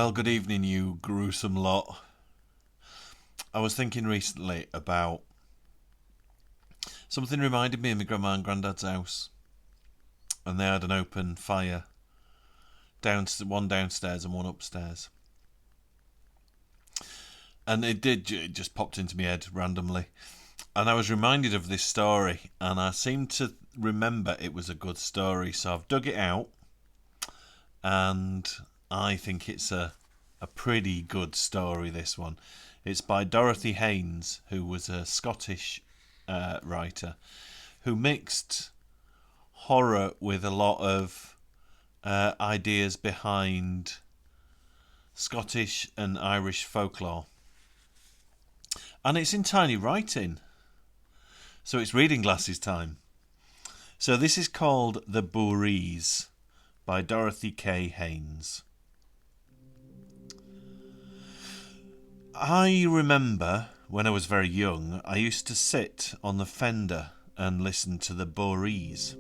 Well, good evening, you gruesome lot. I was thinking recently about something reminded me of my grandma and granddad's house, and they had an open fire, one downstairs and one upstairs. And it just popped into my head randomly. And I was reminded of this story, and I seem to remember it was a good story, so I've dug it out, and I think it's a pretty good story, this one. It's by Dorothy Haynes, who was a Scottish writer, who mixed horror with a lot of ideas behind Scottish and Irish folklore. And it's in tiny writing, so it's reading glasses time. So this is called The Boorees by Dorothy K. Haynes. I remember when I was very young, I used to sit on the fender and listen to the Boorees.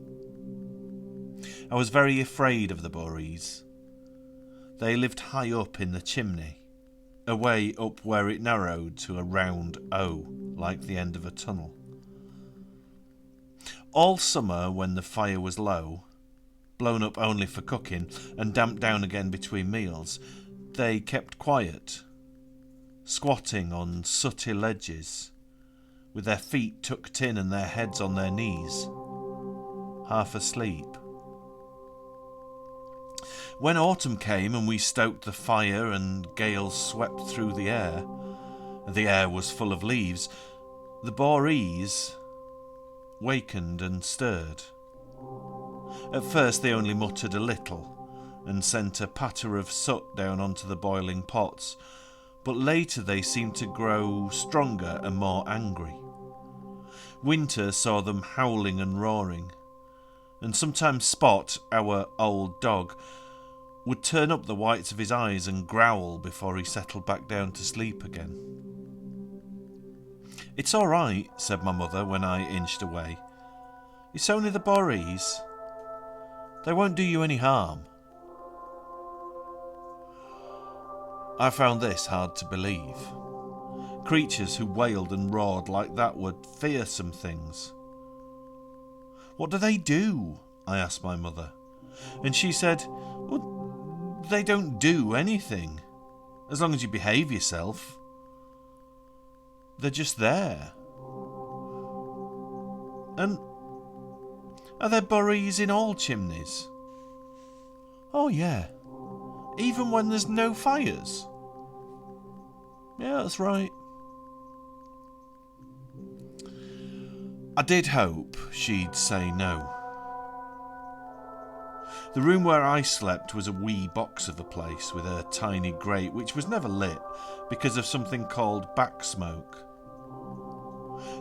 I was very afraid of the Boorees. They lived high up in the chimney, away up where it narrowed to a round O, like the end of a tunnel. All summer, when the fire was low, blown up only for cooking and damped down again between meals, they kept quiet, squatting on sooty ledges, with their feet tucked in and their heads on their knees, half asleep. When autumn came and we stoked the fire and gales swept through the air was full of leaves, the Boorees wakened and stirred. At first they only muttered a little and sent a patter of soot down onto the boiling pots, but later they seemed to grow stronger and more angry. Winter saw them howling and roaring, and sometimes Spot, our old dog, would turn up the whites of his eyes and growl before he settled back down to sleep again. "It's all right," said my mother when I inched away. "It's only the Boorees. They won't do you any harm." I found this hard to believe. Creatures who wailed and roared like that were fearsome things. "What do they do?" I asked my mother, and she said, "Well, they don't do anything, as long as you behave yourself. They're just there." "And are there Boorees in all chimneys?" "Oh yeah, even when there's no fires." "Yeah, that's right." I did hope she'd say no. The room where I slept was a wee box of a place with a tiny grate which was never lit because of something called backsmoke.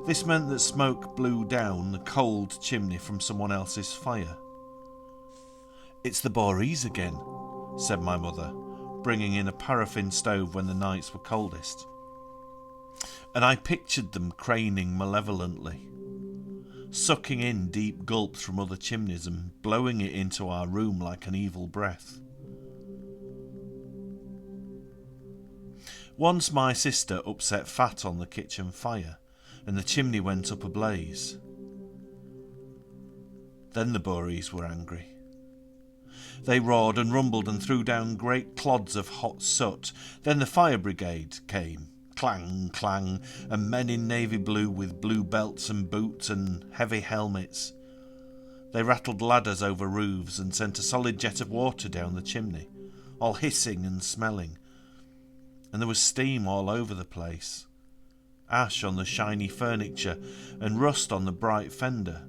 This meant that smoke blew down the cold chimney from someone else's fire. "It's the Boorees again," said my mother, bringing in a paraffin stove when the nights were coldest. And I pictured them craning malevolently, sucking in deep gulps from other chimneys and blowing it into our room like an evil breath. Once my sister upset fat on the kitchen fire, and the chimney went up ablaze. Then the Boorees were angry. They roared and rumbled and threw down great clods of hot soot. Then the fire brigade came, clang, clang, and men in navy blue with blue belts and boots and heavy helmets. They rattled ladders over roofs and sent a solid jet of water down the chimney, all hissing and smelling. And there was steam all over the place, ash on the shiny furniture and rust on the bright fender.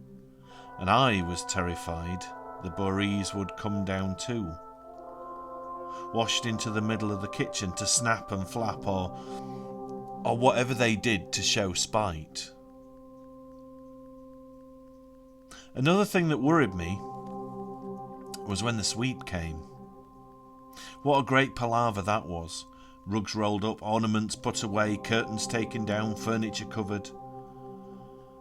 And I was terrified the Boorees would come down too, washed into the middle of the kitchen to snap and flap or whatever they did to show spite. Another thing that worried me was when the sweep came. What a great palaver that was. Rugs rolled up, ornaments put away, curtains taken down, furniture covered.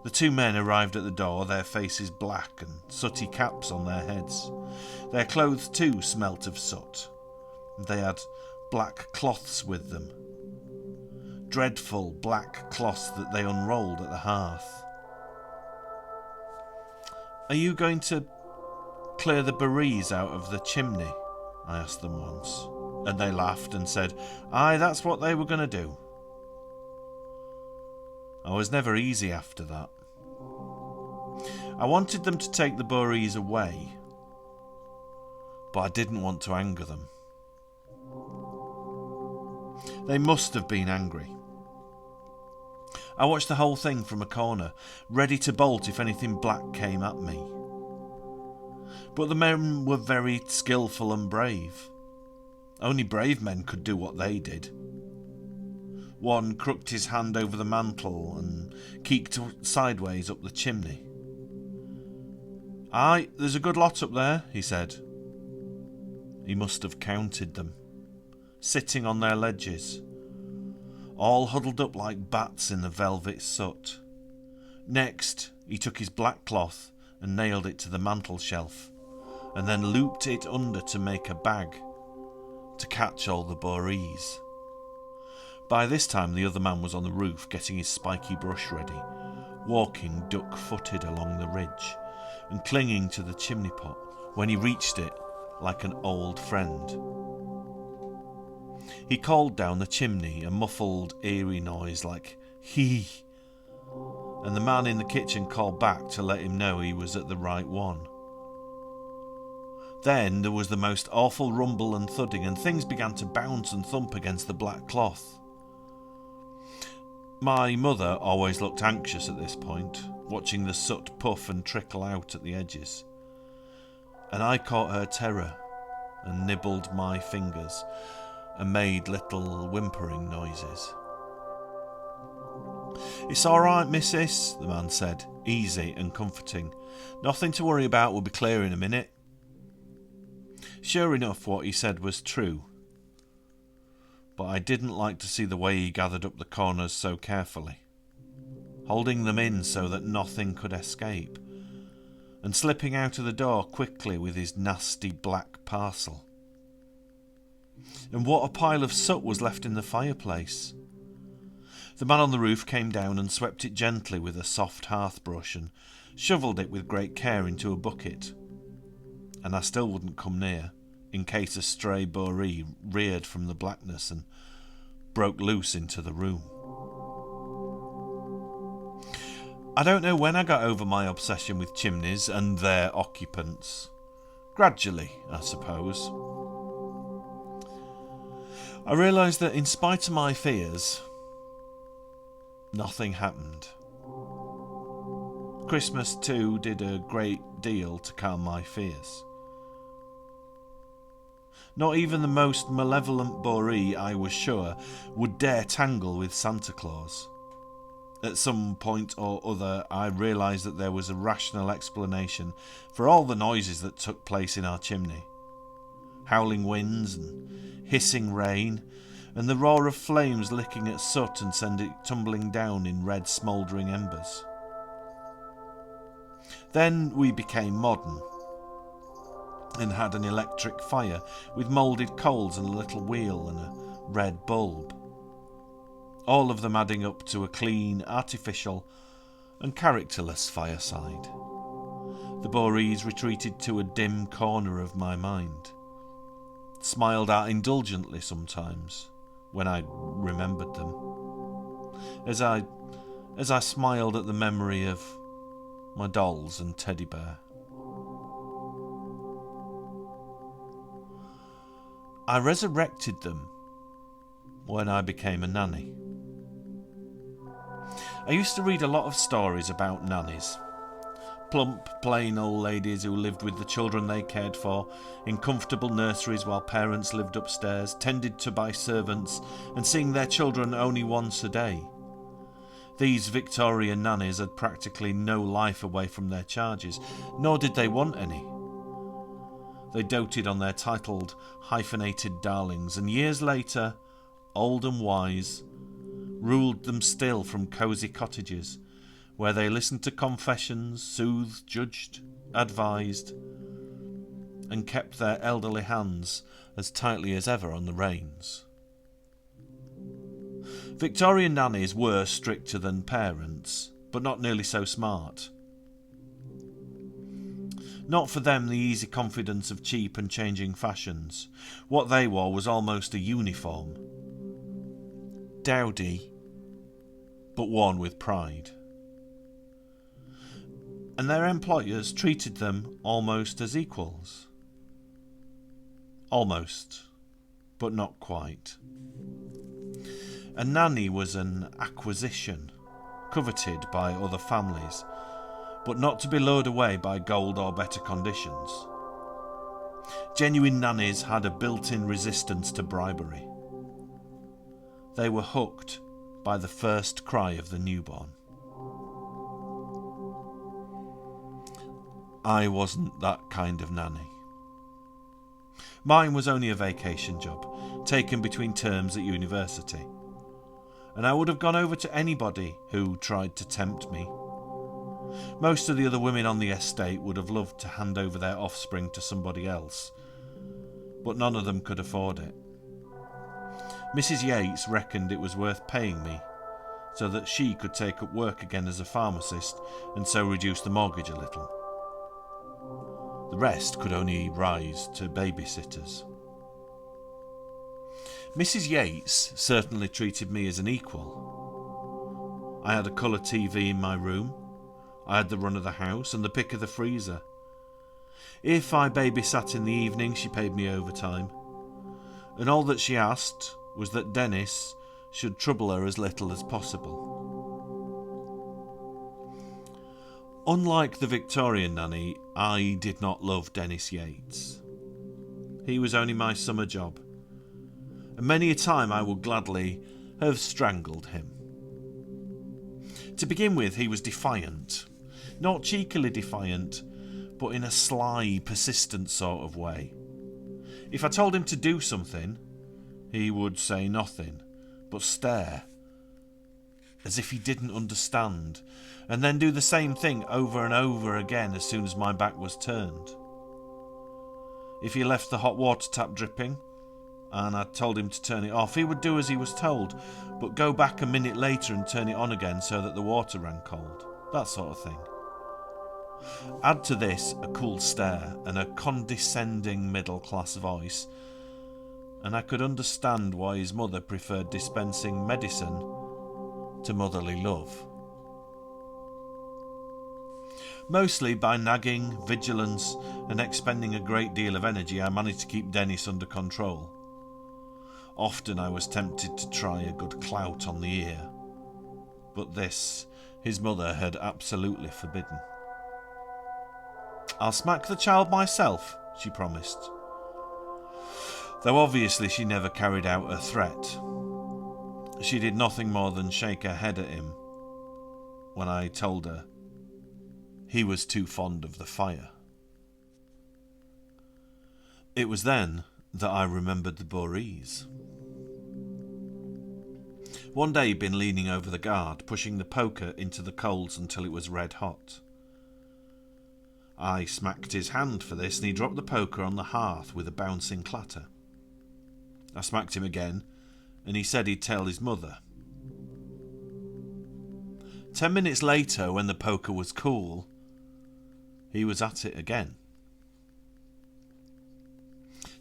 The two men arrived at the door, their faces black and sooty caps on their heads. Their clothes too smelt of soot. They had black cloths with them. Dreadful black cloths that they unrolled at the hearth. "Are you going to clear the Boorees out of the chimney?" I asked them once, and they laughed and said, "Aye, that's what they were going to do." I was never easy after that. I wanted them to take the Boorees away, but I didn't want to anger them. They must have been angry. I watched the whole thing from a corner, ready to bolt if anything black came at me. But the men were very skillful and brave. Only brave men could do what they did. One crooked his hand over the mantel and keeked sideways up the chimney. "Aye, there's a good lot up there," he said. He must have counted them, sitting on their ledges, all huddled up like bats in the velvet soot. Next, he took his black cloth and nailed it to the mantel shelf, and then looped it under to make a bag to catch all the Boorees. By this time the other man was on the roof getting his spiky brush ready, walking duck-footed along the ridge and clinging to the chimney pot when he reached it like an old friend. He called down the chimney, a muffled, eerie noise like "hee", and the man in the kitchen called back to let him know he was at the right one. Then there was the most awful rumble and thudding, and things began to bounce and thump against the black cloth. My mother always looked anxious at this point, watching the soot puff and trickle out at the edges, and I caught her terror and nibbled my fingers and made little whimpering noises. "It's all right, missus," the man said, easy and comforting. "Nothing to worry about, we'll be clear in a minute." Sure enough, what he said was true, but I didn't like to see the way he gathered up the corners so carefully, holding them in so that nothing could escape, and slipping out of the door quickly with his nasty black parcel. And what a pile of soot was left in the fireplace. The man on the roof came down and swept it gently with a soft hearth brush and shovelled it with great care into a bucket, and I still wouldn't come near, in case a stray Booree reared from the blackness and broke loose into the room. I don't know when I got over my obsession with chimneys and their occupants. Gradually, I suppose. I realised that in spite of my fears, nothing happened. Christmas too did a great deal to calm my fears. Not even the most malevolent Booree, I was sure, would dare tangle with Santa Claus. At some point or other, I realised that there was a rational explanation for all the noises that took place in our chimney. Howling winds and hissing rain, and the roar of flames licking at soot and sending it tumbling down in red smouldering embers. Then we became modern, and had an electric fire with moulded coals and a little wheel and a red bulb, all of them adding up to a clean, artificial and characterless fireside. The Boorees retreated to a dim corner of my mind, smiled at indulgently sometimes when I remembered them, as I smiled at the memory of my dolls and teddy bear. I resurrected them when I became a nanny. I used to read a lot of stories about nannies. Plump, plain old ladies who lived with the children they cared for in comfortable nurseries while parents lived upstairs, tended to by servants and seeing their children only once a day. These Victorian nannies had practically no life away from their charges, nor did they want any. They doted on their titled, hyphenated darlings, and years later, old and wise, ruled them still from cosy cottages, where they listened to confessions, soothed, judged, advised, and kept their elderly hands as tightly as ever on the reins. Victorian nannies were stricter than parents, but not nearly so smart. Not for them the easy confidence of cheap and changing fashions. What they wore was almost a uniform. Dowdy, but worn with pride. And their employers treated them almost as equals. Almost, but not quite. A nanny was an acquisition, coveted by other families, but not to be lured away by gold or better conditions. Genuine nannies had a built-in resistance to bribery. They were hooked by the first cry of the newborn. I wasn't that kind of nanny. Mine was only a vacation job, taken between terms at university, and I would have gone over to anybody who tried to tempt me. Most of the other women on the estate would have loved to hand over their offspring to somebody else, but none of them could afford it. Mrs. Yates reckoned it was worth paying me, so that she could take up work again as a pharmacist and so reduce the mortgage a little. The rest could only rise to babysitters. Mrs. Yates certainly treated me as an equal. I had a colour TV in my room, I had the run of the house and the pick of the freezer. If I babysat in the evening, she paid me overtime, and all that she asked was that Dennis should trouble her as little as possible. Unlike the Victorian nanny, I did not love Dennis Yates. He was only my summer job, and many a time I would gladly have strangled him. To begin with, he was defiant. Not cheekily defiant, but in a sly, persistent sort of way. If I told him to do something, he would say nothing, but stare, as if he didn't understand, and then do the same thing over and over again as soon as my back was turned. If he left the hot water tap dripping, and I told him to turn it off, he would do as he was told, but go back a minute later and turn it on again so that the water ran cold. That sort of thing. Add to this a cool stare and a condescending middle-class voice, and I could understand why his mother preferred dispensing medicine to motherly love. Mostly by nagging, vigilance, and expending a great deal of energy, I managed to keep Dennis under control. Often I was tempted to try a good clout on the ear, but this his mother had absolutely forbidden. "I'll smack the child myself," she promised, though obviously she never carried out her threat. She did nothing more than shake her head at him when I told her he was too fond of the fire. It was then that I remembered the Boorees. One day he'd been leaning over the guard, pushing the poker into the coals until it was red hot. I smacked his hand for this, and he dropped the poker on the hearth with a bouncing clatter. I smacked him again, and he said he'd tell his mother. 10 minutes later, when the poker was cool, he was at it again.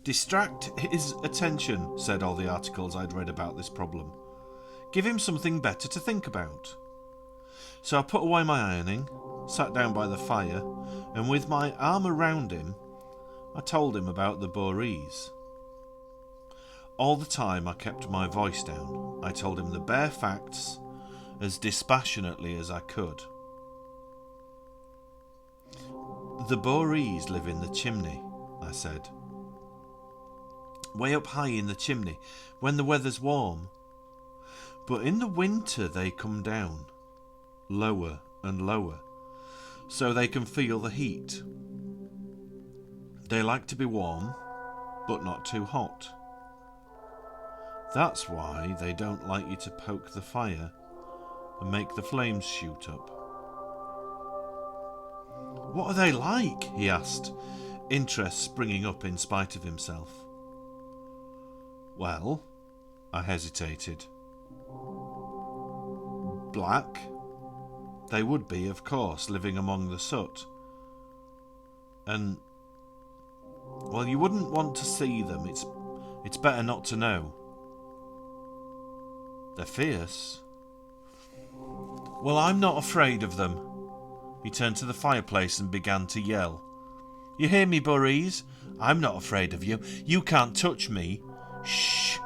"Distract his attention," said all the articles I'd read about this problem. "Give him something better to think about." So I put away my ironing, sat down by the fire, and with my arm around him, I told him about the Boorees. All the time I kept my voice down. I told him the bare facts as dispassionately as I could. "The Boorees live in the chimney," I said. "Way up high in the chimney when the weather's warm. But in the winter they come down, lower and lower, so they can feel the heat. They like to be warm, but not too hot. That's why they don't like you to poke the fire and make the flames shoot up." "What are they like?" he asked, interest springing up in spite of himself. Well, I hesitated. Black? They would be, of course, living among the soot. And, well, you wouldn't want to see them. It's better not to know. They're fierce. Well, I'm not afraid of them. He turned to the fireplace and began to yell. You hear me, Boorees? I'm not afraid of you. You can't touch me. Shh.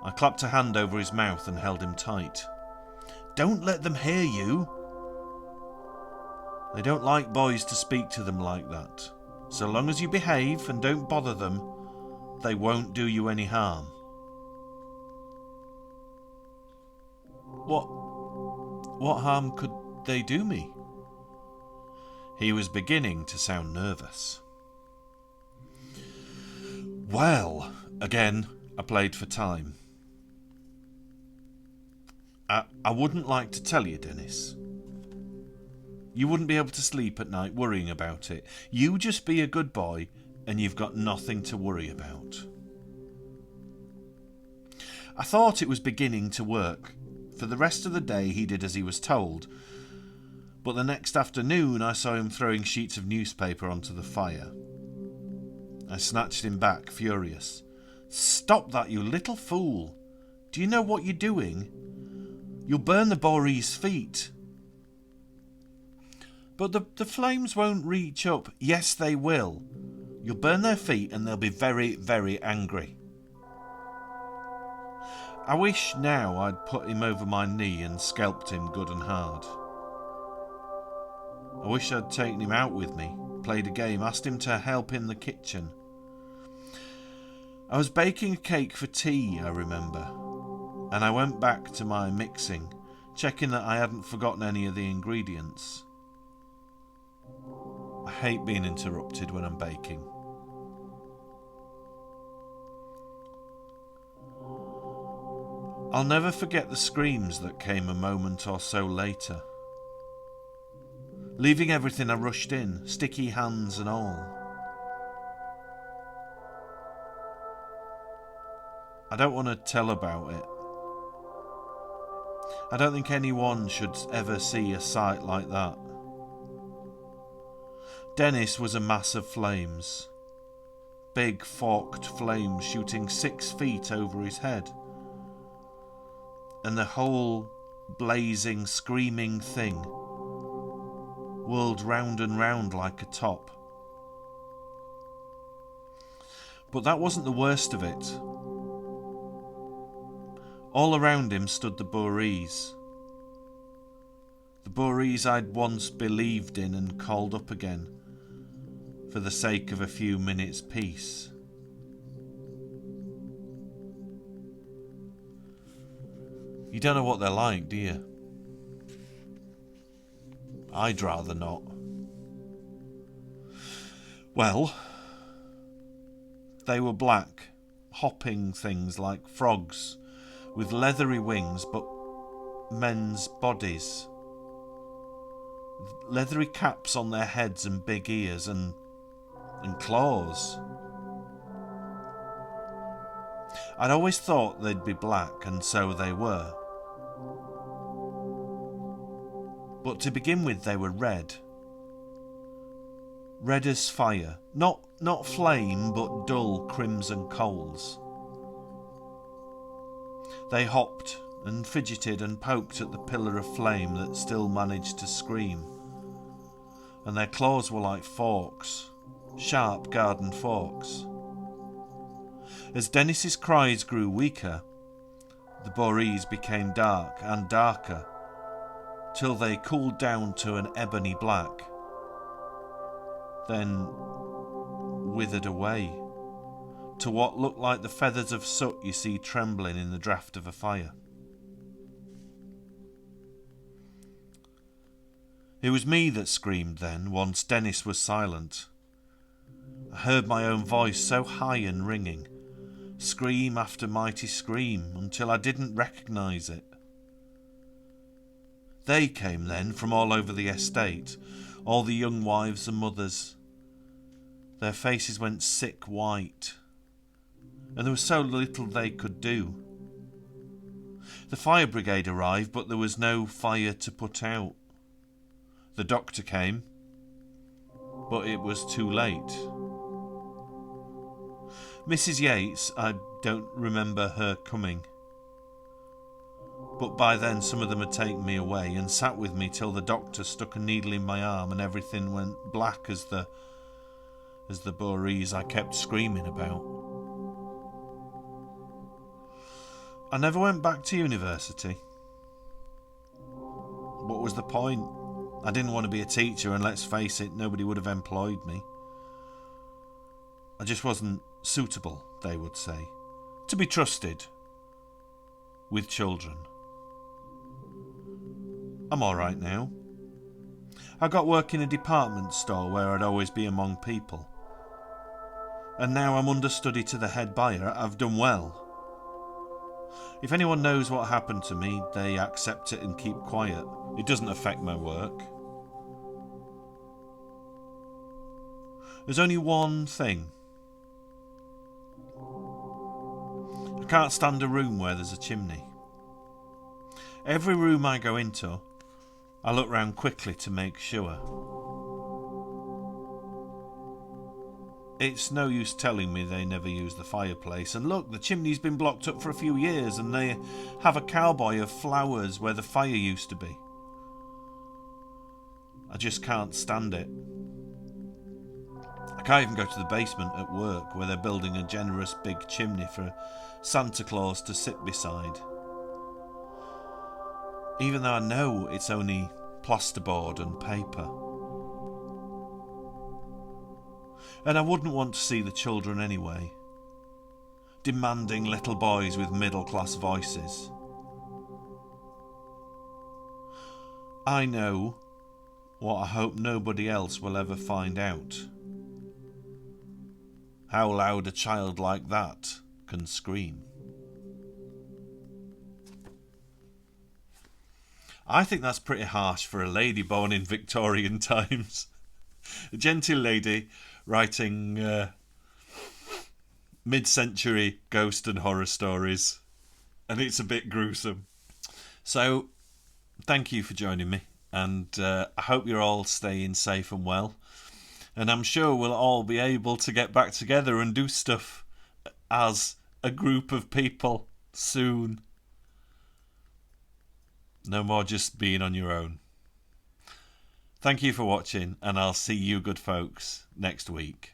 I clapped a hand over his mouth and held him tight. Don't let them hear you. They don't like boys to speak to them like that. So long as you behave and don't bother them, they won't do you any harm. What harm could they do me? He was beginning to sound nervous. Well, again, I played for time. I wouldn't like to tell you, Dennis. You wouldn't be able to sleep at night worrying about it. You just be a good boy and you've got nothing to worry about. I thought it was beginning to work. For the rest of the day he did as he was told, but the next afternoon I saw him throwing sheets of newspaper onto the fire. I snatched him back, furious. Stop that, you little fool! Do you know what you're doing? You'll burn the Boorees' feet. But the flames won't reach up. Yes, they will. You'll burn their feet and they'll be very, very angry. I wish now I'd put him over my knee and scalped him good and hard. I wish I'd taken him out with me, played a game, asked him to help in the kitchen. I was baking a cake for tea, I remember, and I went back to my mixing, checking that I hadn't forgotten any of the ingredients. I hate being interrupted when I'm baking. I'll never forget the screams that came a moment or so later. Leaving everything, I rushed in, sticky hands and all. I don't want to tell about it. I don't think anyone should ever see a sight like that. Dennis was a mass of flames. Big forked flames shooting 6 feet over his head. And the whole blazing, screaming thing whirled round and round like a top. But that wasn't the worst of it. All around him stood the Boorees. The Boorees I'd once believed in and called up again for the sake of a few minutes' peace. You don't know what they're like, do you? I'd rather not. Well, they were black, hopping things like frogs, with leathery wings but men's bodies. Leathery caps on their heads and big ears and claws. I'd always thought they'd be black, and so they were. But to begin with, they were red. Red as fire. Not flame, but dull crimson coals. They hopped and fidgeted and poked at the pillar of flame that still managed to scream. And their claws were like forks, sharp garden forks. As Dennis's cries grew weaker, the Boorees became dark and darker, till they cooled down to an ebony black, then withered away to what looked like the feathers of soot you see trembling in the draught of a fire. It was me that screamed then, once Dennis was silent. I heard my own voice so high and ringing, scream after mighty scream, until I didn't recognise it. They came then from all over the estate, all the young wives and mothers. Their faces went sick white. and there was so little they could do. The fire brigade arrived, but there was no fire to put out. The doctor came, but it was too late. Mrs. Yates, I don't remember her coming. But by then some of them had taken me away and sat with me till the doctor stuck a needle in my arm and everything went black as the Boorees I kept screaming about. I never went back to university. What was the point? I didn't want to be a teacher, and let's face it, nobody would have employed me. I just wasn't suitable, they would say, to be trusted with children. I'm alright now. I got work in a department store where I'd always be among people. And now I'm understudy to the head buyer. I've done well. If anyone knows what happened to me, they accept it and keep quiet. It doesn't affect my work. There's only one thing. I can't stand a room where there's a chimney. Every room I go into, I look round quickly to make sure. It's no use telling me they never use the fireplace. And look, the chimney's been blocked up for a few years and they have a cowboy of flowers where the fire used to be. I just can't stand it. I can't even go to the basement at work where they're building a generous big chimney for Santa Claus to sit beside. Even though I know it's only plasterboard and paper. And I wouldn't want to see the children anyway. Demanding little boys with middle-class voices. I know what I hope nobody else will ever find out. How loud a child like that can scream. I think that's pretty harsh for a lady born in Victorian times. A genteel lady writing mid-century ghost and horror stories. And it's a bit gruesome. So, thank you for joining me. And I hope you're all staying safe and well. And I'm sure we'll all be able to get back together and do stuff as a group of people soon. No more just being on your own. Thank you for watching, and I'll see you good folks next week.